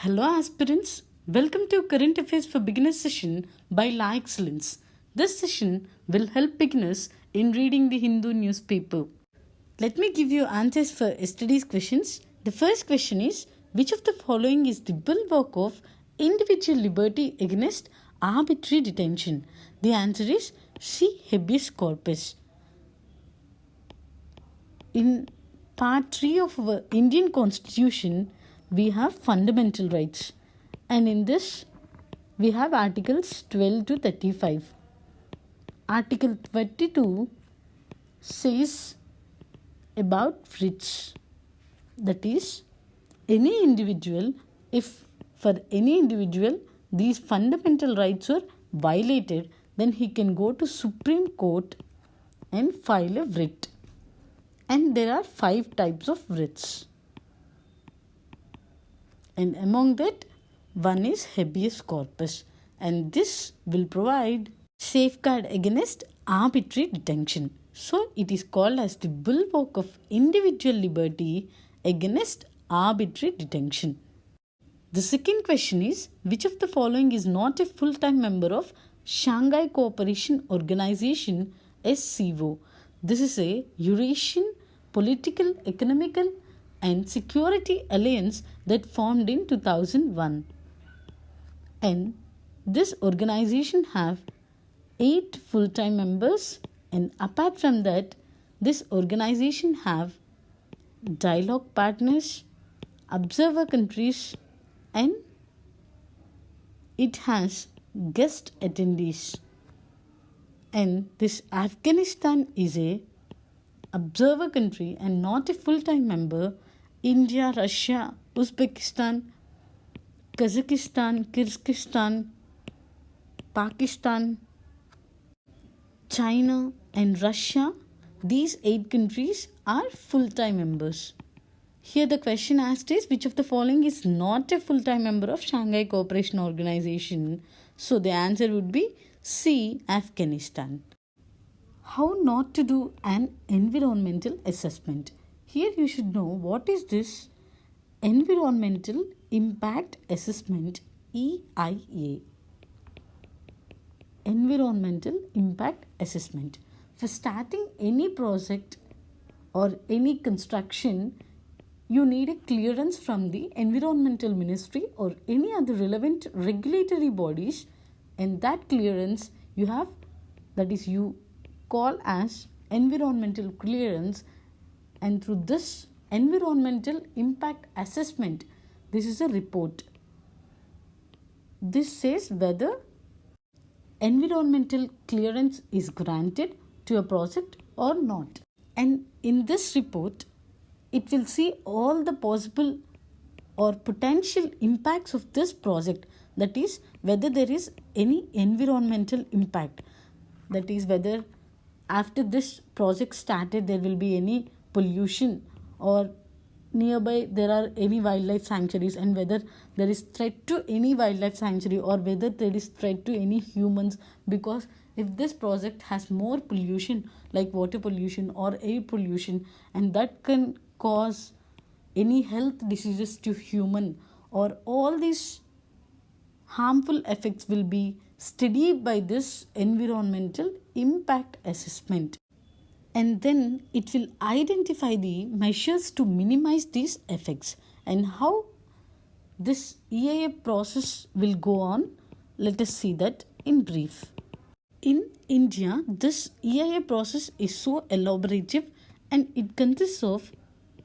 Hello aspirants, welcome to Current Affairs for Beginners session by La Excellence. This session will help beginners in reading the Hindu newspaper. Let me give you answers for yesterday's questions. The first question is, which of the following is the bulwark of individual liberty against arbitrary detention? The answer is C. Habeas corpus. In part 3 of our Indian Constitution, we have fundamental rights, and in this we have articles 12 to 35. Article 22 says about writs, that is, any individual, if for any individual these fundamental rights are violated, then he can go to Supreme Court and file a writ. And there are 5 types of writs. And among that, one is habeas corpus, and this will provide safeguard against arbitrary detention. So it is called as the bulwark of individual liberty against arbitrary detention. The second question is, which of the following is not a full-time member of Shanghai Cooperation Organization SCO? This is a Eurasian political, economical and security alliance that formed in 2001. And this organization have 8 full-time members, and apart from that, this organization have dialogue partners, observer countries, and it has guest attendees. And this Afghanistan is a observer country and not a full-time member. India, Russia, Uzbekistan, Kazakhstan, Kyrgyzstan, Pakistan, China and Russia, these 8 countries are full-time members. Here the question asked is, which of the following is not a full-time member of Shanghai Cooperation Organization? So the answer would be C, Afghanistan. How not to do an environmental assessment? Here you should know what is this Environmental Impact Assessment, EIA. Environmental Impact Assessment. For starting any project or any construction, you need a clearance from the Environmental Ministry or any other relevant regulatory bodies, and that clearance you have, that is you call as environmental clearance. And through this environmental impact assessment, this is a report. This says whether environmental clearance is granted to a project or not. And in this report, it will see all the possible or potential impacts of this project. That is, whether there is any environmental impact. That is, whether after this project started there will be any pollution, or nearby there are any wildlife sanctuaries, and whether there is threat to any wildlife sanctuary, or whether there is threat to any humans, because if this project has more pollution like water pollution or air pollution, and that can cause any health diseases to human, or all these harmful effects will be studied by this environmental impact assessment. And then it will identify the measures to minimize these effects. And how this EIA process will go on, let us see that in brief. In India, this EIA process is so elaborative, and it consists of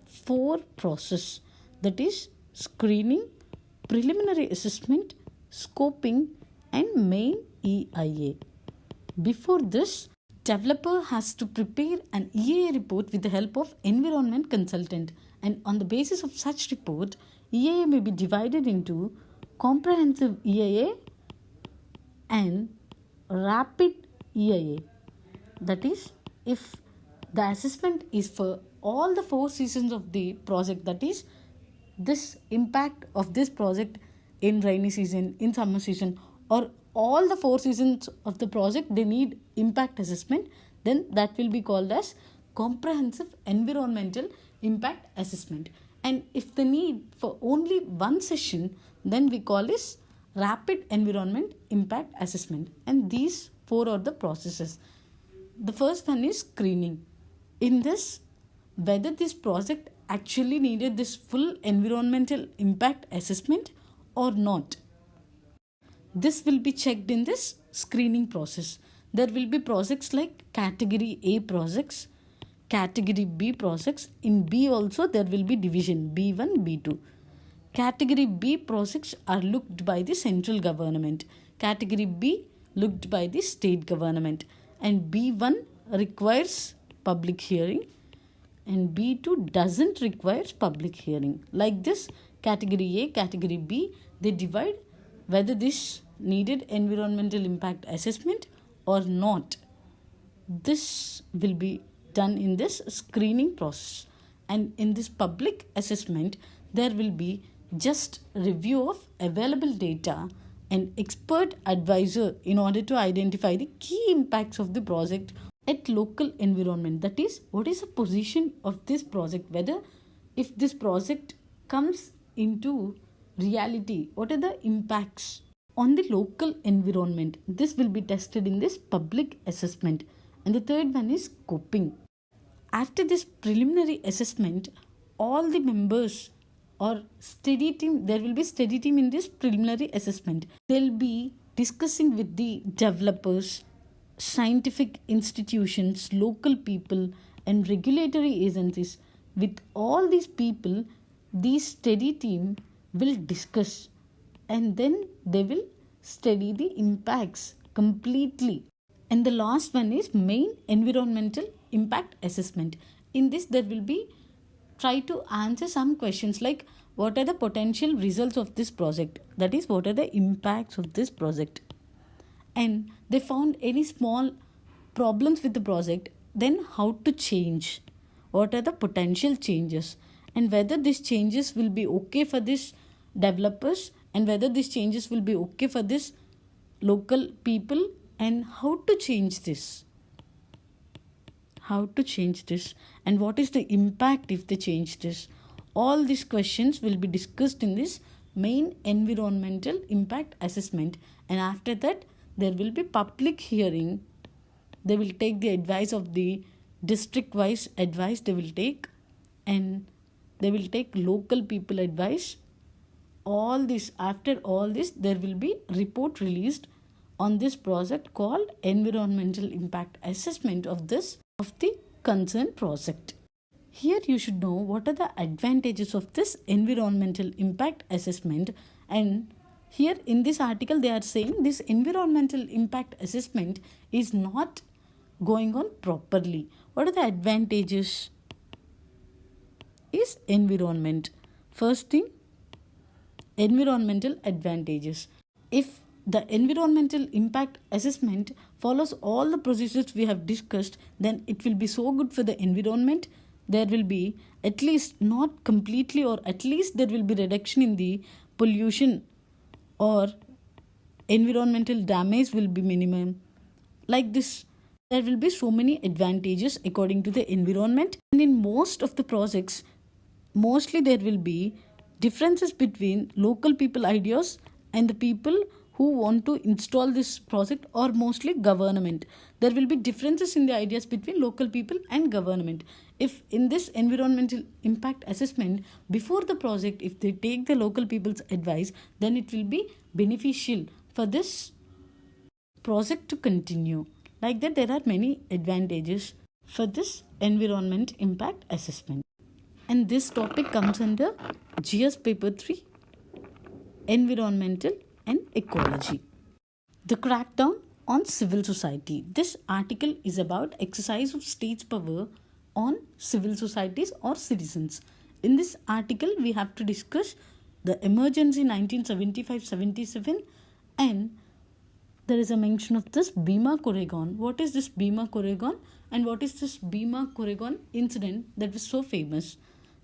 4 processes, that is screening, preliminary assessment, scoping and main EIA. Before this, developer has to prepare an EIA report with the help of environment consultant, and on the basis of such report, EIA may be divided into comprehensive EIA and rapid EIA. That is, if the assessment is for all the 4 seasons of the project, that is, this impact of this project in rainy season, in summer season, or all the 4 seasons of the project, they need impact assessment, then that will be called as comprehensive environmental impact assessment. And if the need for only one session, then we call this rapid environment impact assessment. And these four are the processes. The first one is screening. In this, whether this project actually needed this full environmental impact assessment or not. This will be checked in this screening process. There will be projects like category A projects, category B projects. In B also there will be division B1, B2. Category B projects are looked by the central government. Category B looked by the state government. And B1 requires public hearing and B2 doesn't require public hearing. Like this, category A, category B, they divide whether this needed environmental impact assessment or not. This will be done in this screening process. And in this public assessment, there will be just review of available data and expert advisor in order to identify the key impacts of the project at local environment. That is, what is the position of this project, whether if this project comes into reality, what are the impacts on the local environment. This will be tested in this public assessment. And the third one is scoping. After this preliminary assessment, all the members or study team, there will be study team in this preliminary assessment. They'll be discussing with the developers, scientific institutions, local people and regulatory agencies. With all these people, the study team will discuss and then they will study the impacts completely. And the last one is main environmental impact assessment. In this, there will be try to answer some questions like what are the potential results of this project, that is what are the impacts of this project, and they found any small problems with the project, then how to change, what are the potential changes, and whether these changes will be okay for this developers and whether these changes will be okay for this local people, and how to change this, and what is the impact if they change this. All these questions will be discussed in this main environmental impact assessment. And after that, there will be public hearing. They will take the advice of the district wise advice they will take, and they will take local people advice. All this, after all this, there will be report released on this project called environmental impact assessment of the concerned project. Here you should know what are the advantages of this environmental impact assessment. And here in this article they are saying this environmental impact assessment is not going on properly. What are the advantages? Is environment. First thing, environmental advantages. If the environmental impact assessment follows all the procedures we have discussed, then it will be so good for the environment. There will be at least, not completely, or at least there will be reduction in the pollution or environmental damage will be minimum. Like this, there will be so many advantages according to the environment. And in most of the projects, mostly there will be differences between local people ideas and the people who want to install this project, or mostly government. There will be differences in the ideas between local people and government. If in this environmental impact assessment, before the project, if they take the local people's advice, then it will be beneficial for this project to continue. Like that, there are many advantages for this environment impact assessment. And this topic comes under GS paper 3, environmental and ecology. The crackdown on civil society. This article is about exercise of state's power on civil societies or citizens. In this article, we have to discuss the emergency 1975-77, and there is a mention of this Bhima Corrigan. What is this Bhima Corrigan, and what is this Bhima Corrigan incident that was so famous?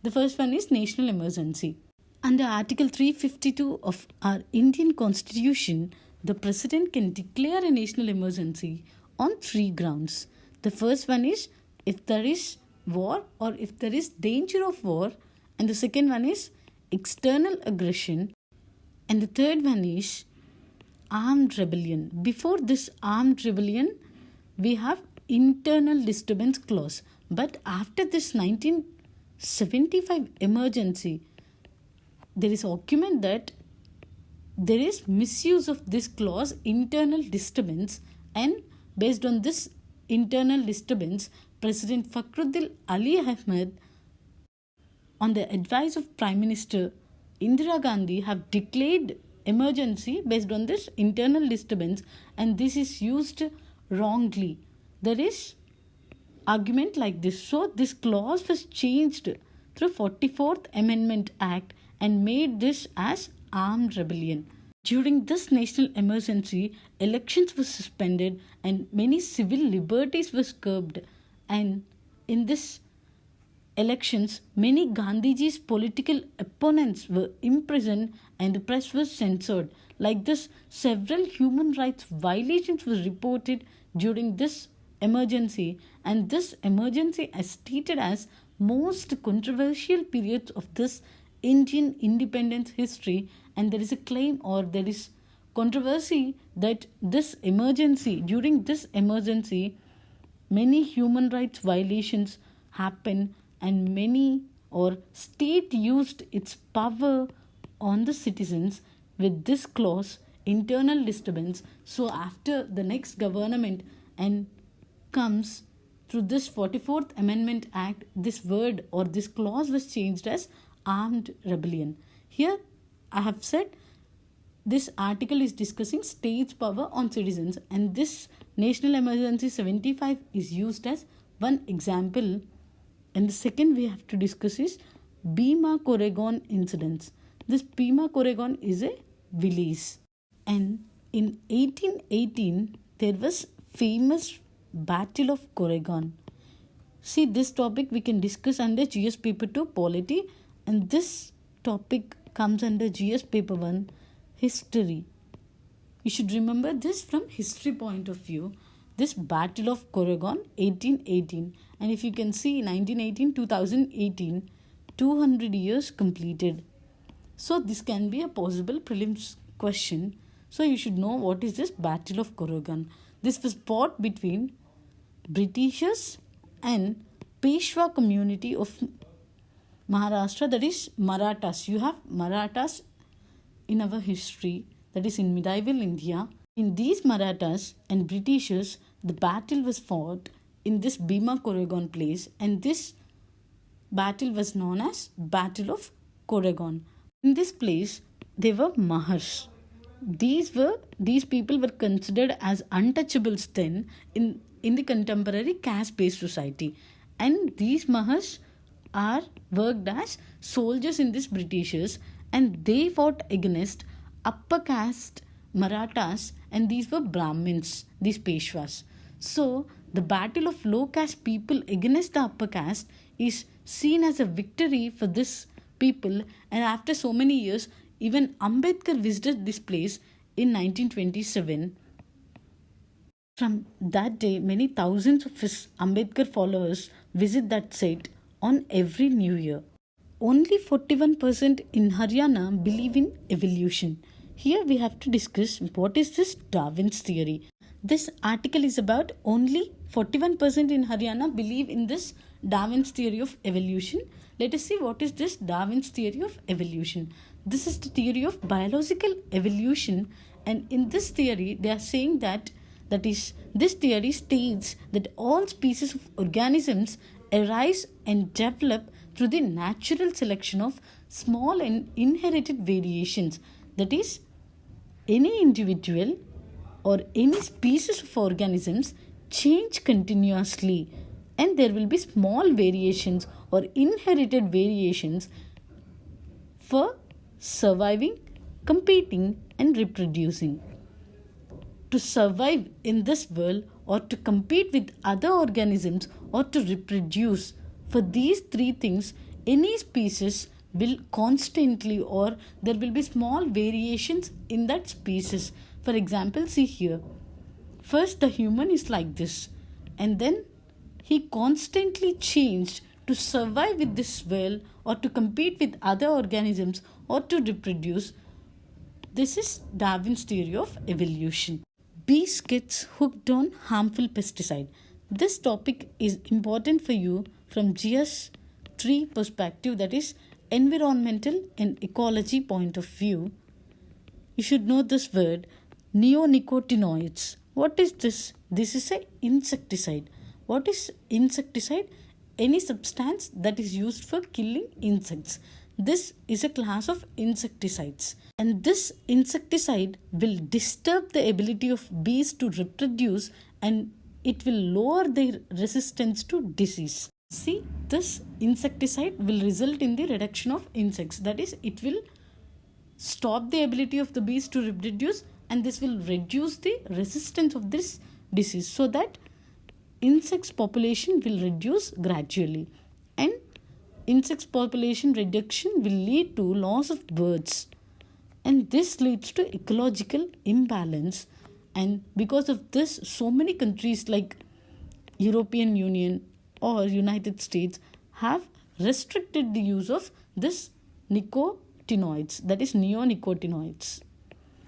The first one is national emergency. Under Article 352 of our Indian Constitution, the President can declare a national emergency on 3 grounds. The first one is if there is war or if there is danger of war, and the second one is external aggression, and the third one is armed rebellion. Before this armed rebellion, we have internal disturbance clause. But after this 1975 emergency, there is argument that there is misuse of this clause, internal disturbance, and based on this internal disturbance, President Fakhruddin Ali Ahmed, on the advice of Prime Minister Indira Gandhi, have declared emergency based on this internal disturbance, and this is used wrongly. There is argument like this. So this clause was changed through 44th Amendment Act and made this as armed rebellion. During this national emergency, elections were suspended and many civil liberties were curbed. And in this elections, many Gandhiji's political opponents were imprisoned and the press was censored. Like this, several human rights violations were reported during this emergency, and this emergency is stated as most controversial periods of this Indian independence history, and there is a claim or there is controversy that during this emergency, many human rights violations happen and many or state used its power on the citizens with this clause, internal disturbance. So after the next government and comes through this 44th Amendment Act, this word or this clause was changed as armed rebellion. Here I have said this article is discussing state's power on citizens, and this national emergency 75 is used as one example. And the second we have to discuss is Bhima Corrigan incidents. This Bhima Corrigan is a village, and in 1818 there was famous Battle of Corrigan. See, this topic we can discuss under GS paper 2 polity, and this topic comes under GS paper 1 history. You should remember this from history point of view. This Battle of Corrigan 1818, and if you can see 1918 2018, 200 years completed. So this can be a possible prelims question. So you should know what is this Battle of Corrigan. This was fought between Britishers and Peshwa community of Maharashtra, that is Marathas. You have Marathas in our history, that is in medieval India. In these Marathas and Britishers, the battle was fought in this Bhima Corrigan place, and this battle was known as Battle of Corrigan. In this place, they were Mahars. These people were considered as untouchables then in the contemporary caste-based society, and these Mahars are worked as soldiers in this Britishers, and they fought against upper caste Marathas, and these were Brahmins, these Peshwas. So the battle of low caste people against the upper caste is seen as a victory for this people, and after so many years, even Ambedkar visited this place in 1927. From that day, many thousands of his Ambedkar followers visit that site on every new year. Only 41% in Haryana believe in evolution. Here we have to discuss what is this Darwin's theory. This article is about only 41% in Haryana believe in this Darwin's theory of evolution. Let us see what is this Darwin's theory of evolution. This is the theory of biological evolution, and in this theory they are saying that this theory states that all species of organisms arise and develop through the natural selection of small and inherited variations. That is, any individual or any species of organisms change continuously, and there will be small variations or inherited variations for surviving, competing, and reproducing. To survive in this world, or to compete with other organisms, or to reproduce, for these three things, any species will constantly, or there will be small variations in that species. For example, see here. First, the human is like this, and then he constantly changed to survive with this world or to compete with other organisms or to reproduce. This is Darwin's theory of evolution. Bees gets hooked on harmful pesticide. This topic is important for you from GS3 perspective, that is environmental and ecology point of view. You should know this word, neonicotinoids. What is this? This is an insecticide. What is insecticide? Any substance that is used for killing insects. This is a class of insecticides. And this insecticide will disturb the ability of bees to reproduce, and it will lower their resistance to disease. See, this insecticide will result in the reduction of insects. That is, it will stop the ability of the bees to reproduce, and this will reduce the resistance of this disease, so that insects population will reduce gradually, and insects population reduction will lead to loss of birds, and this leads to ecological imbalance. And because of this, so many countries like European Union or United States have restricted the use of this nicotinoids, that is neonicotinoids.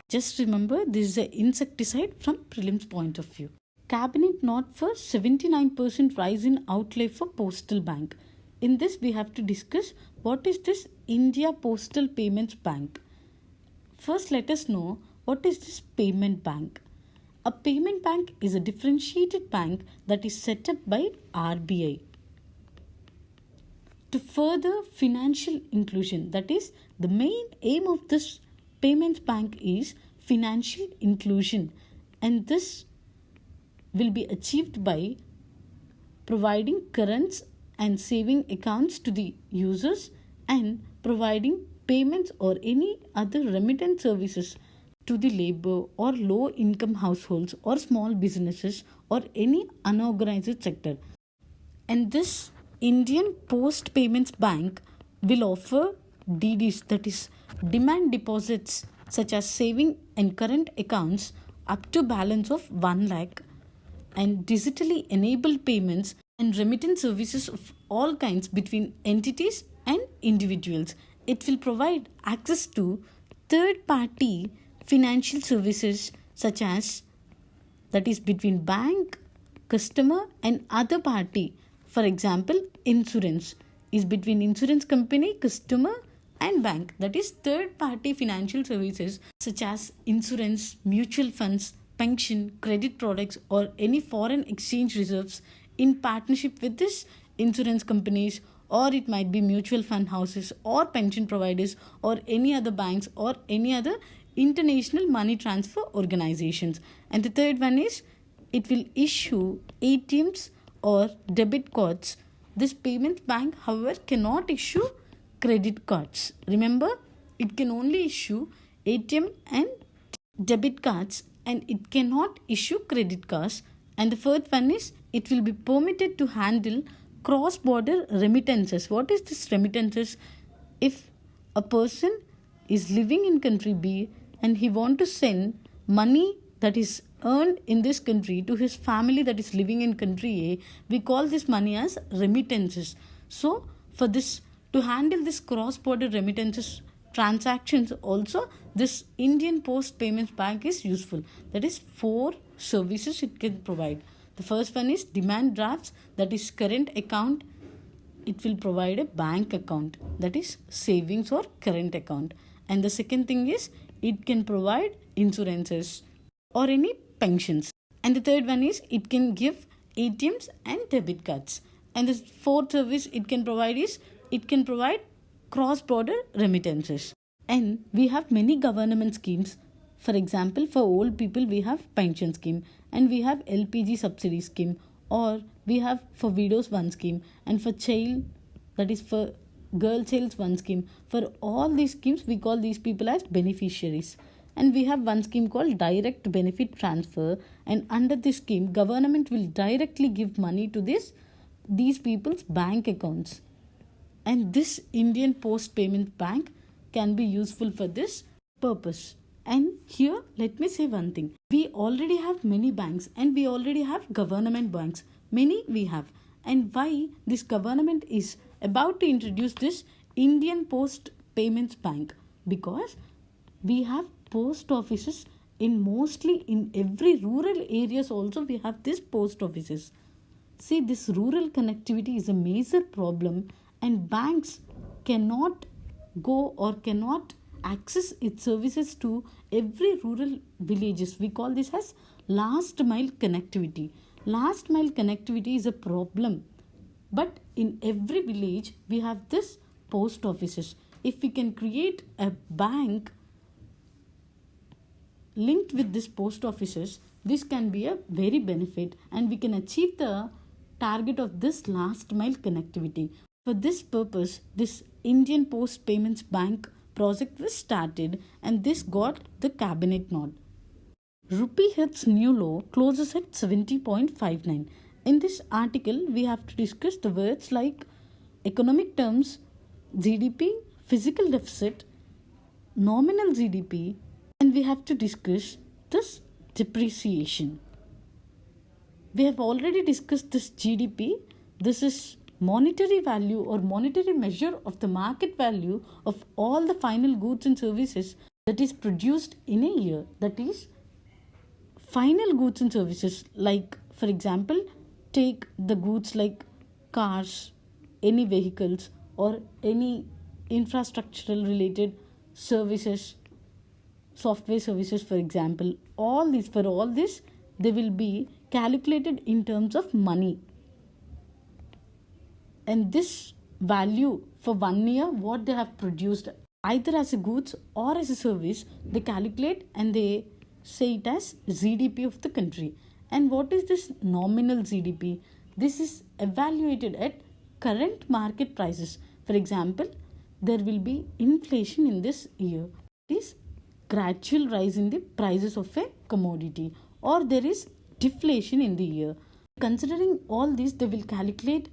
Just remember, this is an insecticide from prelims point of view. Cabinet note for 79% rise in outlay for postal bank. In this, we have to discuss what is this India Postal Payments Bank. First, let us know what is this payment bank. A payment bank is a differentiated bank that is set up by RBI to further financial inclusion. That is, the main aim of this payments bank is financial inclusion, and this will be achieved by providing current and saving accounts to the users and providing payments or any other remittance services to the labor or low income households or small businesses or any unorganized sector. And this Indian Post Payments Bank will offer DDs, that is demand deposits, such as saving and current accounts up to balance of 1 lakh, and digitally enabled payments and remittance services of all kinds between entities and individuals. It will provide access to third-party financial services such as, that is between bank, customer and other party. For example, insurance is between insurance company, customer and bank, that is third-party financial services such as insurance, mutual funds, pension, credit products or any foreign exchange reserves in partnership with this insurance companies, or it might be mutual fund houses or pension providers or any other banks or any other international money transfer organizations. And the third one is, it will issue ATMs or debit cards. This payments bank, however, cannot issue credit cards. Remember, it can only issue ATM and debit cards, and it cannot issue credit cards. And the fourth one is, it will be permitted to handle cross-border remittances. What is this remittances? If a person is living in country B and he want to send money that is earned in this country to his family that is living in country A, we call this money as remittances. So for this, to handle this cross-border remittances transactions also, this Indian Post Payments Bank is useful. That is 4 services it can provide. The first one is demand drafts, that is current account. It will provide a bank account, that is savings or current account. And the second thing is, it can provide insurances or any pensions. And the third one is, it can give ATMs and debit cards. And the fourth service it can provide is, it can provide cross-border remittances. And we have many government schemes. For example, for old people we have pension scheme, and we have LPG subsidy scheme, or we have for widows one scheme, and for child, that is for girl child's one scheme. For all these schemes we call these people as beneficiaries. And we have one scheme called direct benefit transfer, and under this scheme government will directly give money to these people's bank accounts. And this Indian Post Payment Bank can be useful for this purpose. And here let me say one thing. We already have many banks and we already have government banks. Many we have. and why this government is about to introduce this Indian Post Payments Bank, because we have post offices in every rural areas also we have this post offices. See, this rural connectivity is a major problem, and banks cannot go or cannot access its services to every rural villages. We call this as last mile connectivity. Last mile connectivity is a problem, but in every village we have this post offices. If we can create a bank linked with this post offices, this can be a very benefit, and we can achieve the target of this last mile connectivity. For this purpose, this Indian Post Payments Bank project was started, and this got the cabinet nod. Rupee Health's new law closes at 70.59. In this article, we have to discuss the words like economic terms, GDP, physical deficit, nominal GDP, and we have to discuss this depreciation. We have already discussed this GDP. This is monetary value or monetary measure of the market value of all the final goods and services that is produced in a year. That is final goods and services, like for example, take the goods like cars, any vehicles, or any infrastructural related services, software services, for example. All this, they will be calculated in terms of money, and this value for 1 year what they have produced either as a goods or as a service, they calculate and they say it as GDP of the country. And what is this nominal GDP? This is evaluated at current market prices. For example, there will be inflation in this year. It is gradual rise in the prices of a commodity, or there is deflation in the year. Considering all this, they will calculate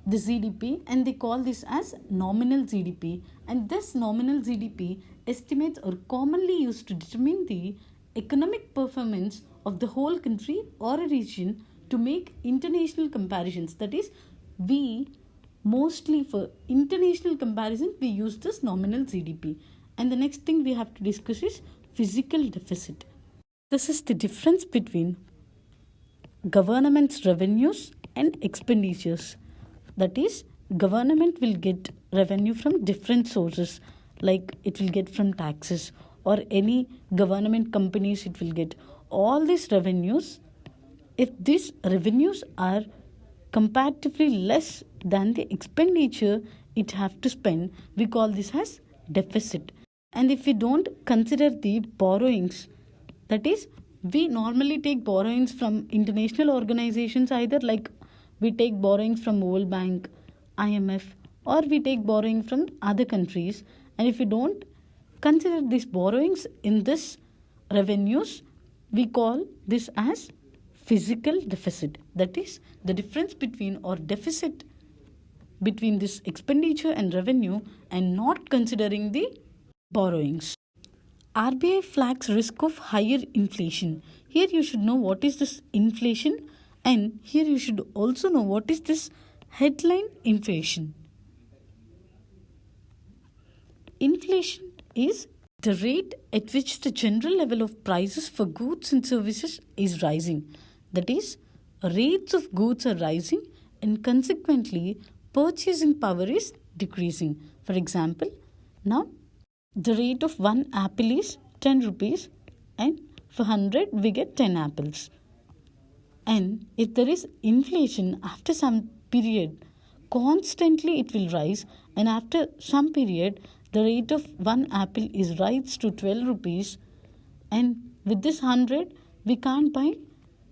the GDP, and they call this as nominal GDP. And this nominal GDP estimates are commonly used to determine the economic performance of the whole country or a region to make international comparisons. That is, we mostly for international comparison we use this nominal GDP. And the next thing we have to discuss is physical deficit. This is the difference between government's revenues and expenditures. That is, government will get revenue from different sources, like it will get from taxes, or any government companies it will get. All these revenues, if these revenues are comparatively less than the expenditure it have to spend, we call this as deficit. And if we don't consider the borrowings, that is, we normally take borrowings from international organizations, either like we take borrowings from World Bank, IMF, or we take borrowing from other countries. And if we don't consider these borrowings in this revenues, we call this as physical deficit. That is the difference between or deficit between this expenditure and revenue, and not considering the borrowings. RBI flags risk of higher inflation. Here you should know what is this inflation, and here you should also know what is this headline inflation. Inflation is the rate at which the general level of prices for goods and services is rising. That is, rates of goods are rising, and consequently purchasing power is decreasing. For example, now the rate of 1 apple is 10 rupees, and for 100 we get 10 apples. And if there is inflation, after some period constantly it will rise, and after some period the rate of 1 apple is rise to 12 rupees, and with this 100 we can't buy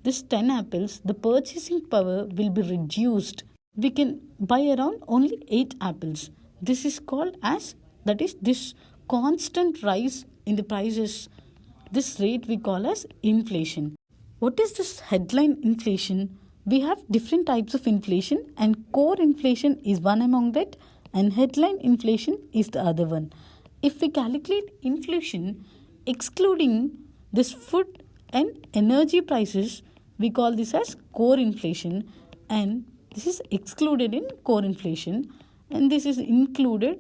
this 10 apples. The purchasing power will be reduced. We can buy around only 8 apples. This is called as, that is, this constant rise in the prices, this rate we call as inflation. What is this headline inflation? We have different types of inflation, and core inflation is one among that, and headline inflation is the other one. If we calculate inflation excluding this food and energy prices, we call this as core inflation, and This is excluded in core inflation, and this is included.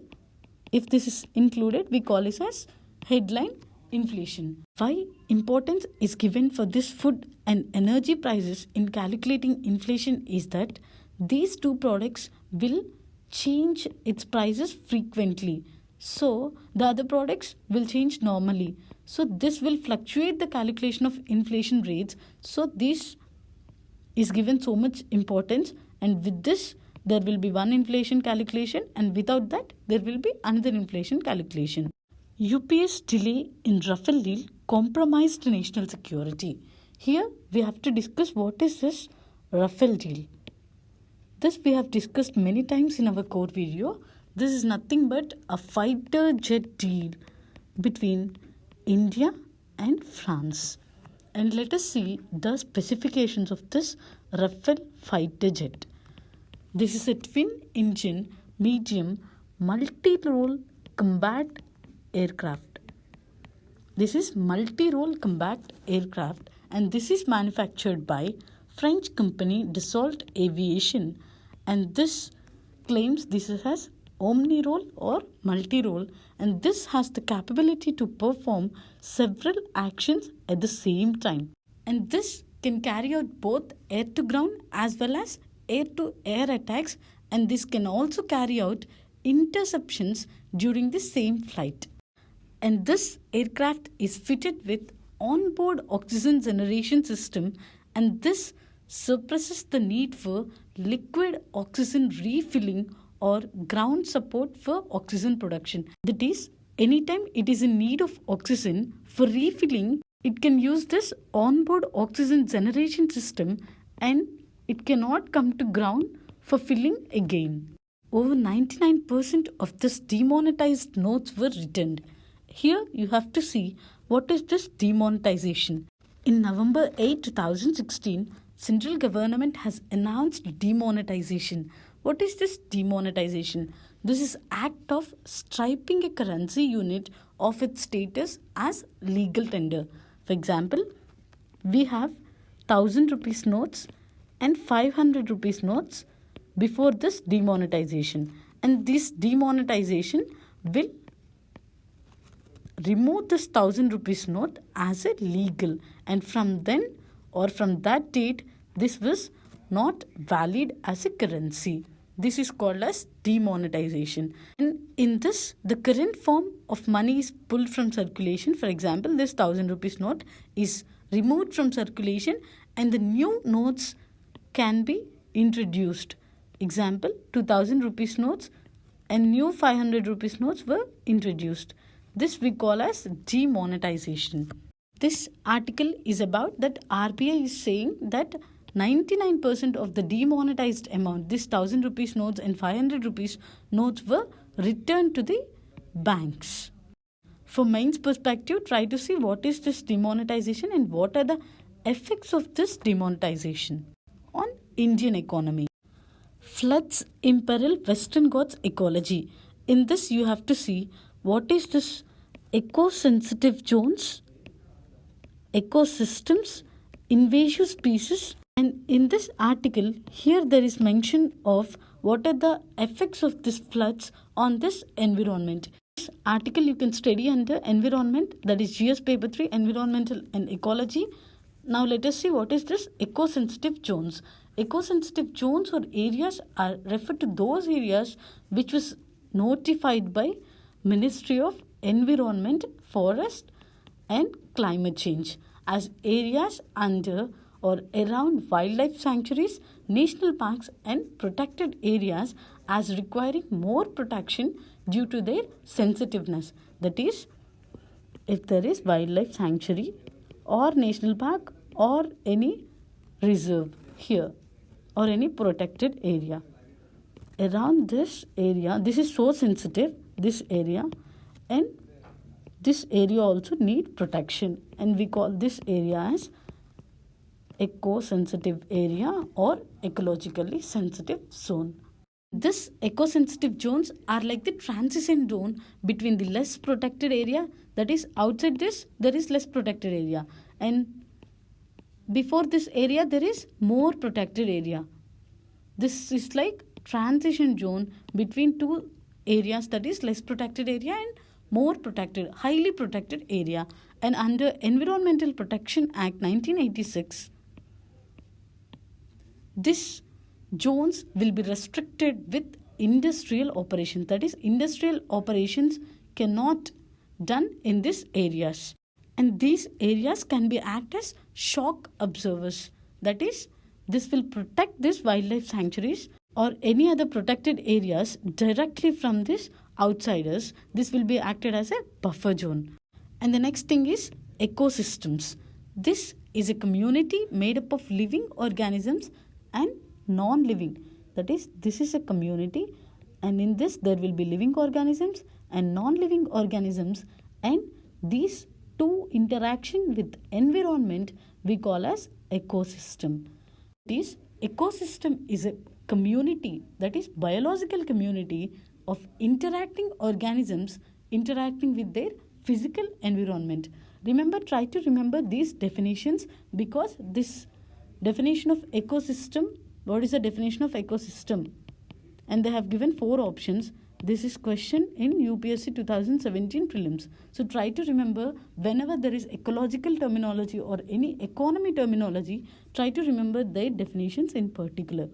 If this is included, we call it as headline inflation. Why importance is given for this food and energy prices in calculating inflation is that these two products will change its prices frequently. So the other products will change normally. So this will fluctuate the calculation of inflation rates. So this is given so much importance, and with this there will be one inflation calculation, and without that there will be another inflation calculation. UPS delay in RAFALE deal compromised national security. Here we have to discuss what is this RAFALE deal. This we have discussed many times in our core video. This is nothing but a fighter jet deal between India and France. And let us see the specifications of this RAFALE fighter jet. This is a twin-engine, medium, multi-role combat aircraft. This is multi-role combat aircraft, and this is manufactured by French company Dassault Aviation, and this claims this has omni-role or multi-role, and this has the capability to perform several actions at the same time, and this can carry out both air-to-ground as well as air-to-air attacks, and this can also carry out interceptions during the same flight. And this aircraft is fitted with onboard oxygen generation system, and this suppresses the need for liquid oxygen refilling or ground support for oxygen production. That is, anytime it is in need of oxygen for refilling, it can use this onboard oxygen generation system, and it cannot come to ground for filling again. Over 99% of this demonetized notes were returned. Here you have to see what is this demonetization. In November 8, 2016, central government has announced demonetization. What is this demonetization? This is act of stripping a currency unit of its status as legal tender. For example, we have 1000 rupees notes and 500 rupees notes before this demonetization, and this demonetization will remove this 1000 rupees note as a legal, and from then or from that date this was not valid as a currency. This is called as demonetization, and in this the current form of money is pulled from circulation. For example, this 1000 rupees note is removed from circulation and the new notes can be introduced. Example, 2000 rupees notes and new 500 rupees notes were introduced. This we call as demonetization. This article is about that RBI is saying that 99% of the demonetized amount, this 1000 rupees notes and 500 rupees notes, were returned to the banks. From mains perspective, try to see what is this demonetization and what are the effects of this demonetization on Indian economy. Floods imperil Western Ghats ecology. In this you have to see what is this eco-sensitive zones, ecosystems, invasive species, and in this article here there is mention of what are the effects of these floods on this environment. This article you can study under environment, that is GS paper 3, environmental and ecology. Now let us see what is this eco-sensitive zones. Eco-sensitive zones or areas are referred to those areas which was notified by Ministry of Environment, Forest and Climate Change as areas under or around wildlife sanctuaries, national parks and protected areas as requiring more protection due to their sensitiveness. That is, if there is wildlife sanctuary or national park or any reserve here or any protected area. Around this area, this is so sensitive, this area, and this area also need protection, and we call this area as eco-sensitive area or ecologically sensitive zone. This eco-sensitive zones are like the transition zone between the less protected area, that is outside this there is less protected area, and before this area there is more protected area. This is like transition zone between two areas, that is less protected area and more protected, highly protected area. And under Environmental Protection Act 1986, this zones will be restricted with industrial operations. That is, industrial operations cannot done in these areas. And these areas can be act as shock observers. That is, this will protect these wildlife sanctuaries or any other protected areas directly from these outsiders. This will be acted as a buffer zone. And the next thing is ecosystems. This is a community made up of living organisms and non-living. That is, this is a community, and in this there will be living organisms and non-living organisms, and these two interaction with environment we call as ecosystem. This ecosystem is a community, that is biological community of interacting organisms interacting with their physical environment. Remember, try to remember these definitions, because this definition of ecosystem, what is the definition of ecosystem? And they have given 4 options. This is question in UPSC 2017 prelims. So try to remember, whenever there is ecological terminology or any economy terminology, try to remember their definitions in particular.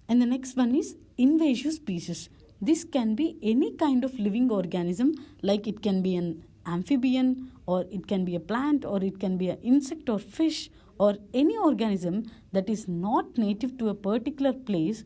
And the next one is invasive species. This can be any kind of living organism, like it can be an amphibian, or it can be a plant, or it can be an insect or fish, or any organism that is not native to a particular place,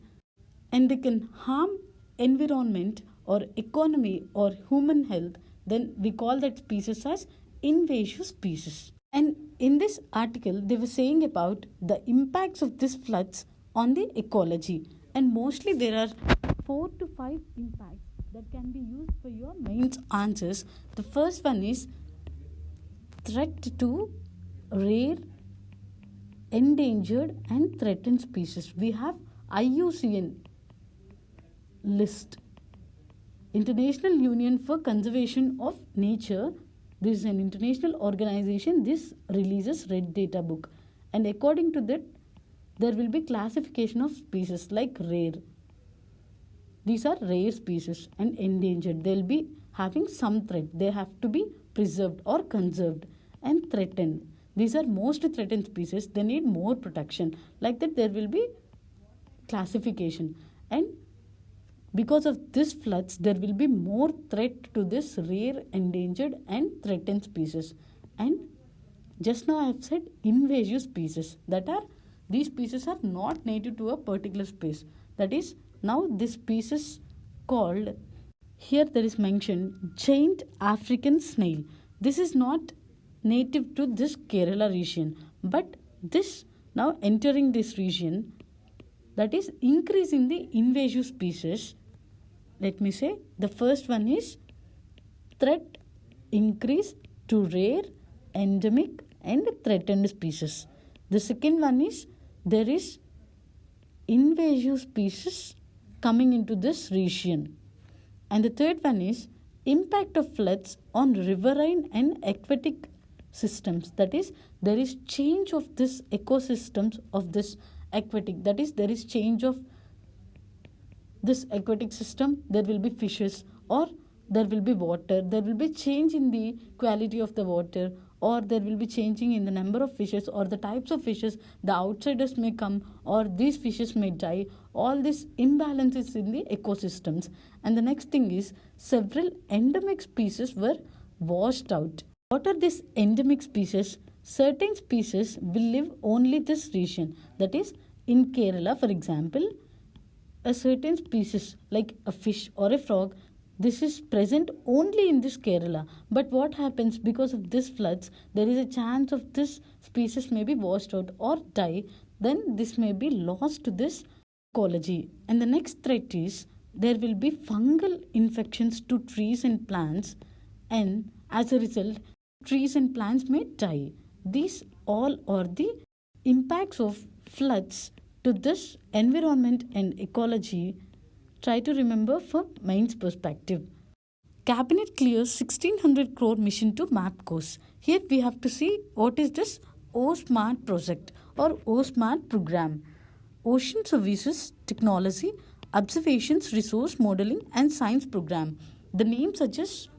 and they can harm environment or economy or human health, then we call that species as invasive species. And in this article, they were saying about the impacts of these floods on the ecology. And mostly there are 4 to 5 impacts that can be used for your mains answers. The first one is threat to rare, endangered and threatened species. We have IUCN list, International Union for Conservation of Nature. This is an international organization. This releases red data book, and according to that there will be classification of species like rare. These are rare species, and endangered. They will be having some threat. They have to be preserved or conserved. And threatened. These are most threatened species. They need more protection. Like that there will be classification. And because of this floods, there will be more threat to this rare, endangered and threatened species. And just now I have said invasive species. That are, these species are not native to a particular space. That is, now this species called, here there is mentioned giant African snail. This is not native to this Kerala region, but this now entering this region, that is increasing the invasive species. Let me say, the first one is threat increase to rare, endemic and threatened species. The second one is there is invasive species coming into this region. And the third one is impact of floods on riverine and aquatic systems. That is, there is change of this ecosystems of this aquatic. That is, there is change of this aquatic system. There will be fishes, or there will be water. There will be change in the quality of the water, or there will be changing in the number of fishes or the types of fishes. The outsiders may come, or these fishes may die. All these imbalances in the ecosystems. And the next thing is several endemic species were washed out. What are these endemic species? Certain species will live only this region. That is, in Kerala, for example, a certain species like a fish or a frog, this is present only in this Kerala. But what happens because of this floods, there is a chance of this species may be washed out or die. Then this may be lost to this ecology. And the next threat is there will be fungal infections to trees and plants, and as a result, trees and plants may die. These all are the impacts of floods to this environment and ecology. Try to remember for mains perspective. Cabinet clears 1600 crore mission to map course. Here we have to see what is this O-Smart project or O-Smart program. Ocean Services Technology, Observations, Resource Modeling and Science Program. The name suggests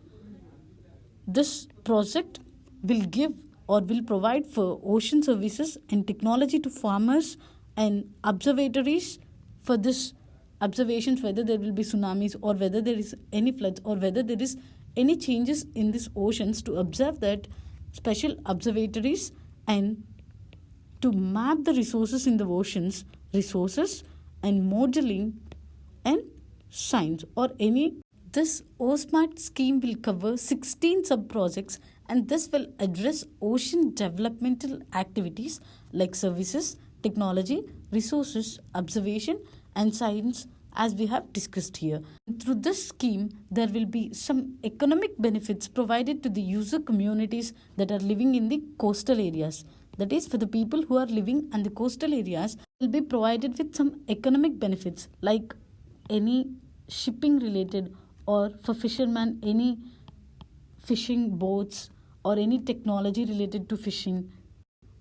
this project will give or will provide for ocean services and technology to farmers and observatories for this observations, whether there will be tsunamis or whether there is any floods or whether there is any changes in these oceans, to observe that special observatories and to map the resources in the oceans, resources and modeling and science or any. This OSMART scheme will cover 16 sub-projects, and this will address ocean developmental activities like services, technology, resources, observation and science, as we have discussed here. Through this scheme, there will be some economic benefits provided to the user communities that are living in the coastal areas. That is, for the people who are living in the coastal areas, will be provided with some economic benefits like any shipping related, or for fishermen any fishing boats or any technology related to fishing,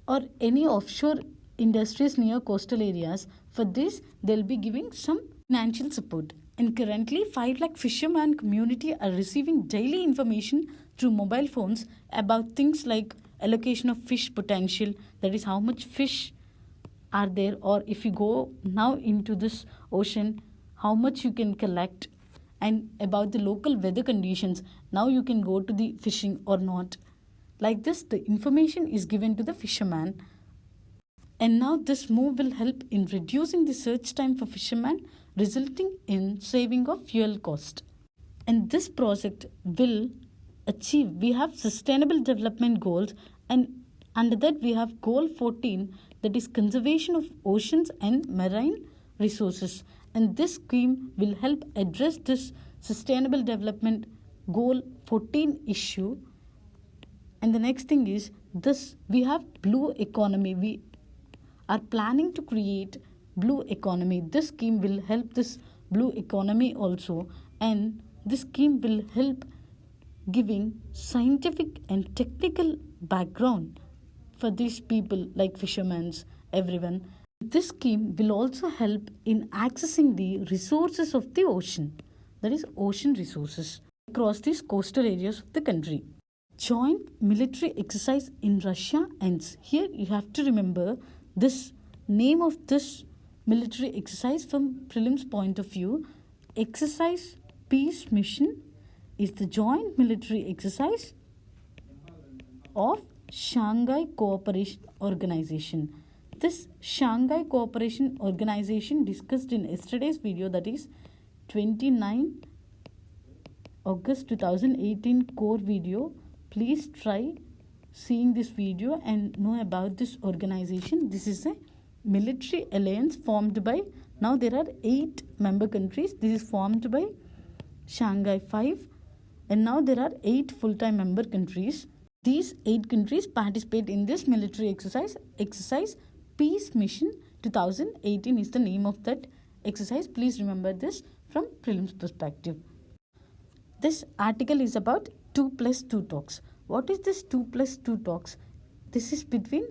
or any offshore industries near coastal areas. For this, they'll be giving some financial support. And currently 5 lakh fishermen community are receiving daily information through mobile phones about things like allocation of fish potential, that is how much fish are there, or if you go now into this ocean, how much you can collect, and about the local weather conditions, now you can go to the fishing or not. Like this, the information is given to the fisherman. And now this move will help in reducing the search time for fishermen, resulting in saving of fuel cost. And this project will achieve, we have sustainable development goals, and under that we have goal 14, that is conservation of oceans and marine resources. And this scheme will help address this sustainable development goal 14 issue. And the next thing is this, we have blue economy. We are planning to create blue economy. This scheme will help this blue economy also, and this scheme will help giving scientific and technical background for these people like fishermen, everyone. This scheme will also help in accessing the resources of the ocean, that is ocean resources, across these coastal areas of the country. Joint military exercise in Russia ends. Here you have to remember this name of this military exercise from prelims point of view. Exercise Peace Mission is the joint military exercise of Shanghai Cooperation Organization. This Shanghai Cooperation Organization discussed in yesterday's video, that is 29 August 2018 core video. Please try seeing this video and know about this organization. This is a military alliance formed by, now there are 8 member countries. This is formed by Shanghai 5, and now there are 8 full-time member countries. These 8 countries participate in this military exercise. Exercise Peace Mission 2018 is the name of that exercise. Please remember this from prelims perspective. This article is about 2+2 talks. What is this 2+2 talks? This is between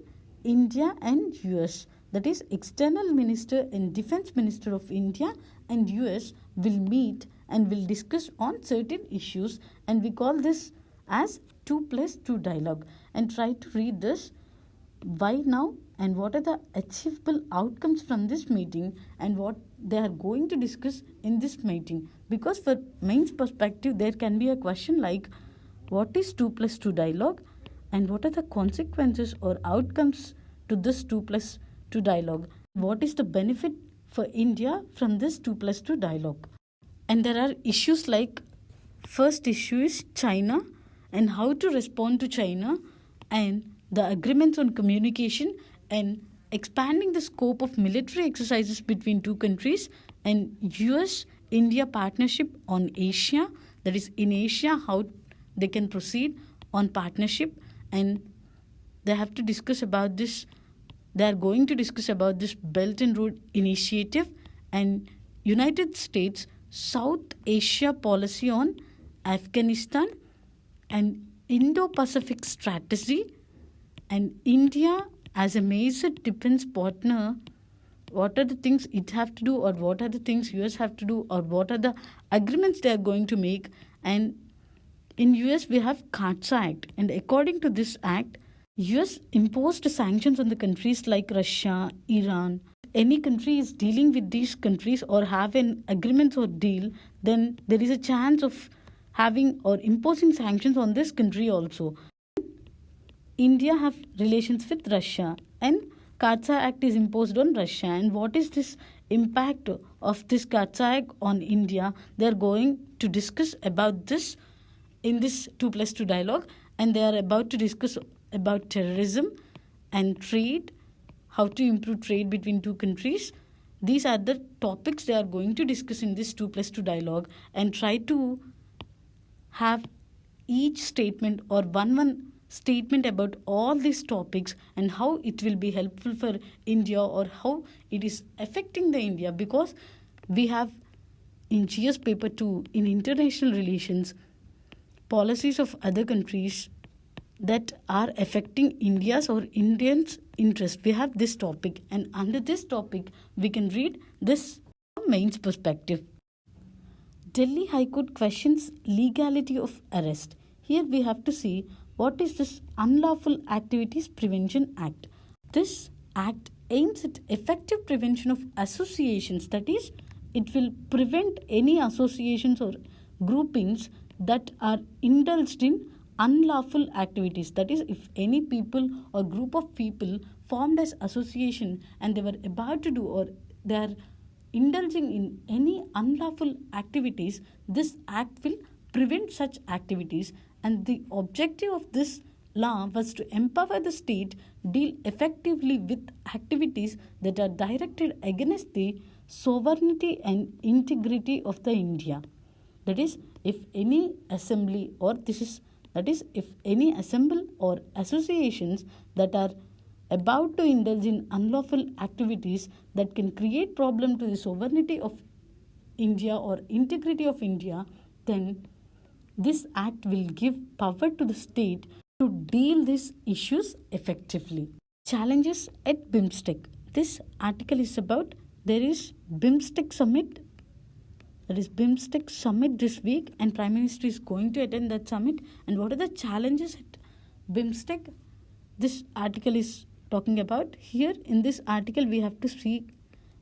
India and US. That is, External Minister and Defense Minister of India and US will meet and will discuss on certain issues, and we call this as 2+2 dialogue. And try to read this. Why now, and what are the achievable outcomes from this meeting, and what they are going to discuss in this meeting. Because for mains perspective, there can be a question like, what is 2+2 dialogue, and what are the consequences or outcomes to this 2+2 dialogue? What is the benefit for India from this 2+2 dialogue? And there are issues like, first issue is China and how to respond to China, and the agreements on communication and expanding the scope of military exercises between 2 countries, and US-India partnership on Asia, that is in Asia, how they can proceed on partnership, and they have to discuss about this. They are going to discuss about this Belt and Road Initiative and United States South Asia policy on Afghanistan and Indo-Pacific strategy, and India as a major defense partner what are the things it have to do, or what are the things US have to do, or what are the agreements they are going to make. And in US we have CARTSA Act, and according to this act, US imposed sanctions on the countries like Russia, Iran. Any country is dealing with these countries or have an agreement or deal, then there is a chance of having or imposing sanctions on this country also. India have relations with Russia, and CARTSA Act is imposed on Russia. And what is this impact of this CARTSA Act on India? They are going to discuss about this in this 2+2 dialogue, and they are about to discuss about terrorism and trade, how to improve trade between two countries. These are the topics they are going to discuss in this 2+2 dialogue, and try to have each statement or one statement about all these topics and how it will be helpful for India or how it is affecting the India. Because we have in GS paper 2 in international relations policies of other countries that are affecting India's or Indians' interest. We have this topic, and under this topic we can read this mains perspective. Delhi High Court questions legality of arrest. Here we have to see what is this Unlawful Activities Prevention Act. This act aims at effective prevention of associations, that is, it will prevent any associations or groupings that are indulged in unlawful activities. That is, if any people or group of people formed as association and they were about to do or they are indulging in any unlawful activities, this act will prevent such activities. And the objective of this law was to empower the state deal effectively with activities that are directed against the sovereignty and integrity of the India. That is, if any assembly or if any assembly or associations that are about to indulge in unlawful activities that can create problem to the sovereignty of India or integrity of India, then this act will give power to the state to deal these issues effectively. Challenges at BIMSTEC. This article is about there is BIMSTEC summit. That is BIMSTEC summit this week, and Prime Minister is going to attend that summit. And what are the challenges at BIMSTEC? This article is talking about. Here in this article we have to see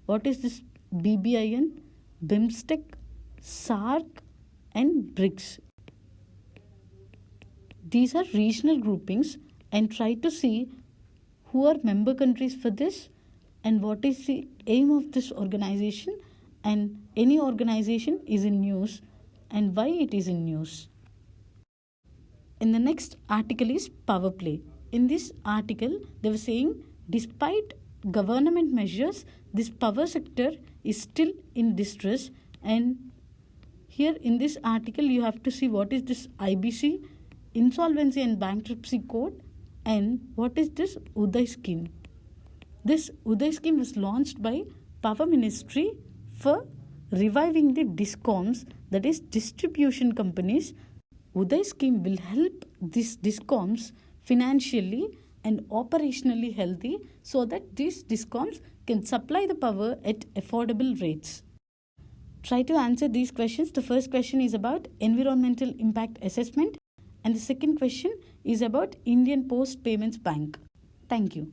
what is this BBIN, BIMSTEC, SAARC and BRICS. These are regional groupings, and try to see who are member countries for this and what is the aim of this organization, and any organization is in news and why it is in news. In the next article is power play. In this article they were saying despite government measures, this power sector is still in distress. And here in this article you have to see what is this IBC, Insolvency and Bankruptcy Code, and what is this UDAY scheme. This UDAY scheme was launched by Power Ministry for reviving the DISCOMs, that is distribution companies. UDAY scheme will help these DISCOMs financially and operationally healthy so that these DISCOMs can supply the power at affordable rates. Try to answer these questions. The first question is about environmental impact assessment, and the second question is about Indian Post Payments Bank. Thank you.